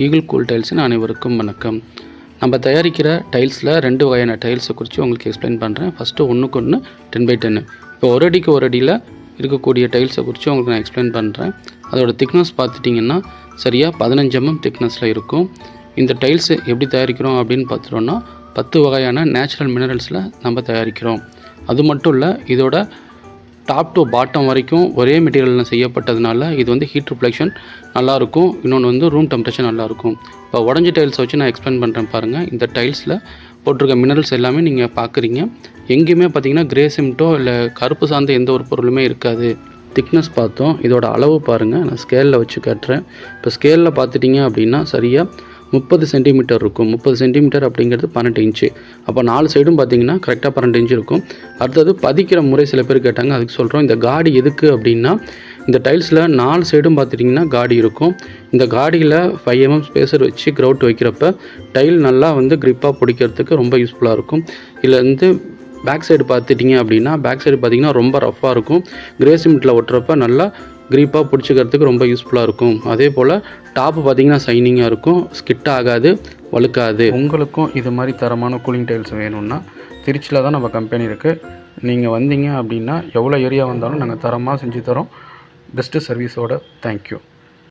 Eagle cool டைல்ஸின் அனைவருக்கும் வணக்கம். நம்ம தயாரிக்கிற டைல்ஸில் 2 வகையான டைல்ஸை குறித்து உங்களுக்கு எக்ஸ்பிளைன் பண்ணுறேன். First 1:1 10x10. இப்போ ஒரு அடிக்கு ஒரு அடியில் இருக்கக்கூடிய டைல்ஸை குறித்து உங்களுக்கு நான் எக்ஸ்பிளைன் பண்ணுறேன். அதோட திக்னஸ் பார்த்துட்டிங்கன்னா சரியாக 15 mm திக்னஸில் இருக்கும். இந்த டைல்ஸு எப்படி தயாரிக்கிறோம் அப்படின்னு பார்த்துட்டோன்னா 10 வகையான நேச்சுரல் மினரல்ஸில் நம்ம தயாரிக்கிறோம். அது மட்டும் இல்லை, இதோட டாப் டு பாட்டம் வரைக்கும் ஒரே மெட்டீரியலில் செய்யப்பட்டதுனால இது வந்து ஹீட் ரிஃப்ளெக்ஷன் நல்லாயிருக்கும். இன்னொன்று வந்து ரூம் டெம்பரேச்சர் நல்லாயிருக்கும். இப்போ உடஞ்ச டைல்ஸை வச்சு நான் எக்ஸ்பிளைன் பண்ணுறேன் பாருங்கள். இந்த டைல்ஸில் போட்டிருக்க மினரல்ஸ் எல்லாமே நீங்கள் பார்க்குறீங்க. எங்கேயுமே பார்த்தீங்கன்னா கிரே சிமெண்ட்டோ இல்லை கருப்பு சார்ந்த எந்த ஒரு பொருளுமே இருக்காது. திக்னஸ் பார்த்தோம். இதோட அளவு பாருங்கள், நான் ஸ்கேலில் வச்சு காட்டுறேன். இப்போ ஸ்கேலில் பார்த்துட்டிங்க அப்படின்னா சரியாக 30 சென்டிமீட்டர் இருக்கும். 30 சென்டிமீட்டர் அப்படிங்கிறது 12 இன்ச்சு. அப்போ 4 சைடும் பார்த்தீங்கன்னா கரெக்டாக 12 இன்ச்சு இருக்கும். அடுத்தது பதிக்கிற முறை சில பேர் கேட்டாங்க, அதுக்கு சொல்கிறோம். இந்த காடி எதுக்கு அப்படின்னா, இந்த டைல்ஸில் 4 சைடும் பார்த்துட்டிங்கன்னா காடி இருக்கும். இந்த காடியில் 5 mm ஸ்பேசர் வச்சு கிரவுட் வைக்கிறப்ப டைல் நல்லா வந்து க்ரிப்பாக பிடிக்கிறதுக்கு ரொம்ப யூஸ்ஃபுல்லாக இருக்கும். இதில் வந்து பேக் சைடு பார்த்துட்டிங்க அப்படின்னா, பேக் சைடு பார்த்திங்கன்னா ரொம்ப ரஃப்பாக இருக்கும். கிரே சிமெண்ட்டில் ஒட்டுறப்ப நல்லா க்ரீப்பாக பிடிச்சிக்கிறதுக்கு ரொம்ப யூஸ்ஃபுல்லாக இருக்கும். அதே போல் டாப்பு பார்த்திங்கன்னா ஷைனிங்காக இருக்கும், ஸ்கிட் ஆகாது, வழுக்காது. உங்களுக்கும் இது மாதிரி தரமான கூலிங் டைல்ஸ் வேணும்னா திருச்சியில் தான் நம்ம கம்பெனி இருக்குது. நீங்கள் வந்தீங்க அப்படின்னா எவ்வளோ ஏரியா வந்தாலும் நாங்கள் தரமாக செஞ்சு தரோம். பெஸ்ட்டு சர்வீஸோட. தேங்க்யூ.